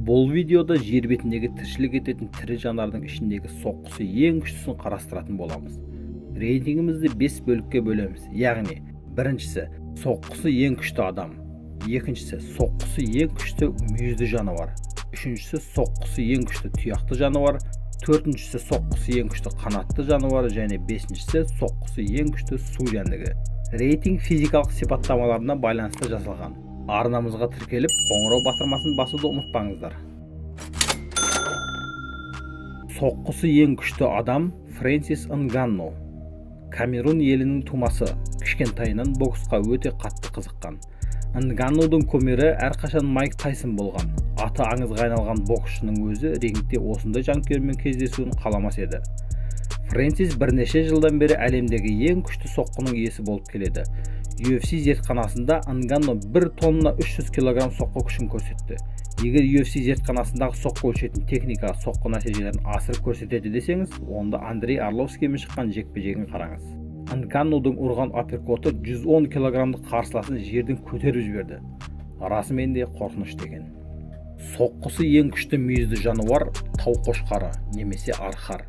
Бұл видеода жер бетіндегі тіршілік ететін тірі жанардың ішіндегі соққысы ең күштісін қарастыратын боламыз. Рейтингімізді 5 бөлікке бөлеміз. Яғни, біріншісі соққысы ең күшті адам, екіншісі соққысы ең күшті мүйізді жануар, үшіншісі соққысы ең күшті тұяқты жануар, төртіншісі соққысы ең күшті қанатты жануар және бесіншісі соққысы ең күшті су жәндігі. Рейтинг физикалық сипаттамаларына байланысты жасалған. Арнамызға тіркеліп, қоңырау батырмасын басуды ұмытпаңыздар. Соққысы ең күшті адам Фрэнсис Нганну. Камерун елінің тумасы, кішкентайынан боксқа өте қатты қызыққан. Нганнудың кумирі әрқашан Майк Тайсон болған. Аты аңызға айналған боксшының өзі рингте осындай жанкүйермен кездесуін қаламас еді. Фрэнсис бірнеше жылдан бері әлемдегі ең күшті соққының иесі болып келеді. UFC зертханасында Нганну 1 тонна 300 кг соққы күшін көрсетті. Егер UFC зертханасындағы соққы өлшейтін техника соққы нәтижелерін асырып көрсетеді десеңіз, онда Андрей Арловскиймен шыққан жекпе-жегін қараңыз. Нганнудың ұрған апперкоты 110 кг қарсыласын жерден көтеріп жіберді. Расымен де қорқынышты екен. Соққысы ең күшті мүйізді жануар тау қошқары немесе арқар.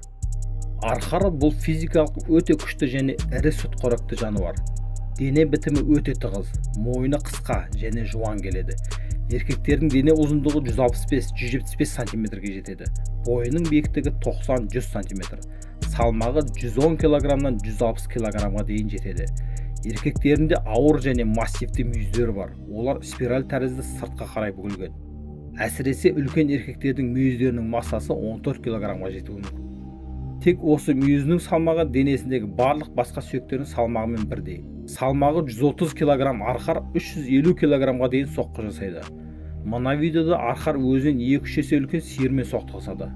Арқары бұл физикалық өте күшті және ірі сүтқоректі жануар. Дене бітімі өте тығыз, мойны қысқа және жуан келеді. Еркектердің дене ұзындығы 165-175 сантиметрге жетеді. Бойының биіктігі 90-100 сантиметр. Салмағы 110 кг-нан 160 кг-ға дейін жетеді. Еркектерінде ауыр және массивті мүйіздері бар. Олар спираль тәрізді сыртқа қарай бүгілген. Әсіресе үлкен еркектердің мүйіздерінің массасы 14 кг-ға жетуі мүмкін. Тек осы мүйізінің салмағы денесіндегі барлық басқа сүйектердің салмағымен бірдей. Салмағы 130 кг арқар 350 кг-ға дейін соққы жасайды. Мына видеода арқар өзінен 2-3 есе үлкен сиырмен соқтығысады.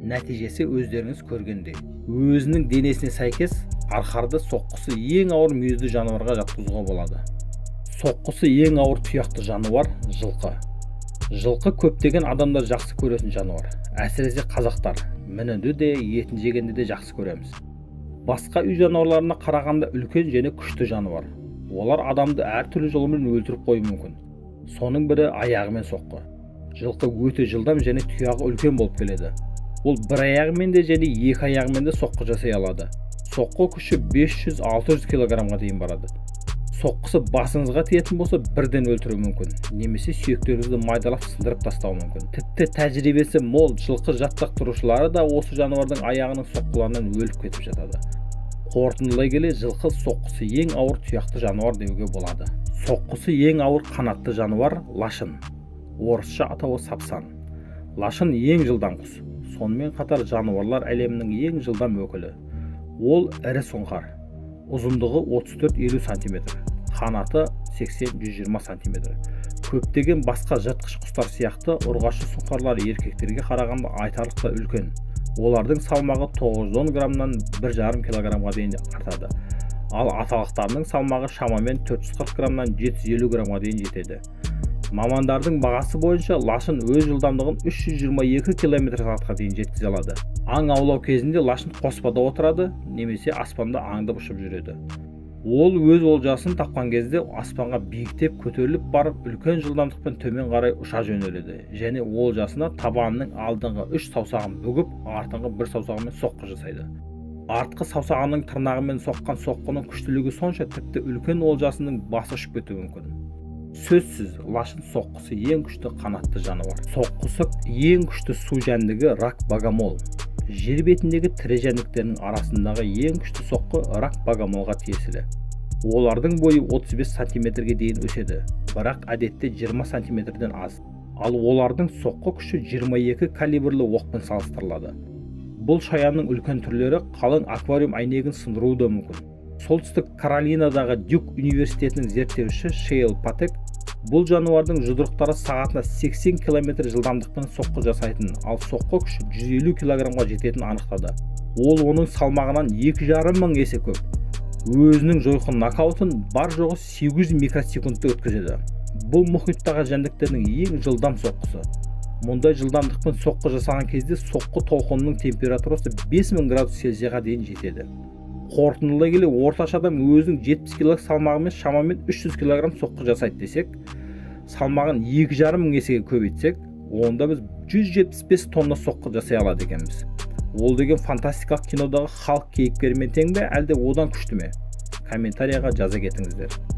Нәтижесі өздеріңіз көргендей. Өзінің денесіне сәйкес арқарды соққысы ең ауыр мүйізді жануарға жатқызуға болады. Соққысы ең ауыр тұяқты жануар жылқы. Жылқы көптеген адамдар жақсы көретін жануар. Әсіресе қазақтар мінуді де, етін жегенде де жақсы көреміз. Басқа үй жануарларына қарағанда үлкен және күшті жануар. Олар адамды әртүрлі жолмен өлтіріп қоюы мүмкін. Соның бірі аяғымен соққы. Жылқы өте жылдам және тұяғы үлкен болып келеді. Ол бір аяғымен де және екі аяғымен де соққы жасай алады. Соққы күші 500-600 кг-ға дейін барады. Соққысы басыңызға тиетін болса бірден өлтіруі мүмкін, немесе сүйектеріңізді майдалап сындырып тастауы мүмкін. Тіпті тәжірибесі мол жылқы жаттықтырушылары да осы жануардың аяғының соққыларынан өліп кетіп жатады. Қорытындылай келе, жылқы соққысы ең ауыр тұяқты жануар деуге болады. Соққысы ең ауыр қанатты жануар лашын. Орысша атауы сапсан. Лашын ең жылдам құс. Сонымен қатар жануарлар әлемінің ең жылдам өкілі. Ол ірі сұңқар. Ұзындығы 34-50 см, қанаты 80-120 см. Көптеген басқа жыртқыш құстар сияқты ұрғашы сұңқарлар еркектерге қарағанда айтарлықтай үлкен. Олардың салмағы 910 граммнан 1,5 кг-ға дейін артады. Ал аталықтарының салмағы шамамен 440 граммнан 750 граммға дейін жетеді. Мамандардың бағасы бойынша лашын өз жылдамдығын 322 км/сағатқа дейін жеткізе алады. Аң аулау кезінде лашын қоспада отырады, немесе аспанда аңдып ұшып жүреді. Ол өз олжасын тапқан кезде аспанға биіктеп көтеріліп барып, үлкен жылдамдықпен төмен қарай ұша жөнеледі және олжасына табанының алдыңғы 3 саусағын бүгіп, артыңғы 1 саусағымен соққы жасайды. Артқы саусағының тырнағымен соққан соққының күштілігі сонша тіпті үлкен олжасының басы ұшып кетуі мүмкін. Сөзсіз, лашын соққысы ең күшті қанатты жануар. Соққысы ең күшті су жәндігі рак богомол. Жер бетіндегі тірі жәндіктерінің арасындағы ең күшті соққы рак богомолға тиесілі. Олардың бойы 35 см-ге дейін өседі, бірақ әдетте 20 см-ден аз. Ал олардың соққы күші 22 калибрлі оқпен салыстырылады. Бұл шаянның үлкен түрлері қалың аквариум әйнегін сындыруы да мүмкін. Солтүстік Каролинадағы Дюк университетінің зерттеуші Шейл Патек бұл жануардың жұдырықтары сағатына 80 км жылдамдықпен соққы жасайтын, ал соққы күші 150 кг-ға жететін анықтады. Ол оның салмағынан 2,5 мың есе көп. Өзінің жойқын нокаутын бар жоғы 800 микросекундта өткізеді. Бұл мұхиттағы жәндіктердің ең жылдам соққысы. Мұндай жылдамдықпен соққы жасаған кезде соққы толқынының температурасы 5000 градус Цельсияға дейін жетеді. Қорытындылай келе, орташа адам өзінің 70 кг салмағымен шамамен 300 кг соққы жасайды десек, салмағын 2,5 мың есеге көбейтсек, онда біз 175 тонна соққы жасай алады екенбіз. Ол деген фантастикалық кинодағы Халк кейіпкерімен тең бе, әлде одан күшті ме? Комментарияға жаза кетіңіздер.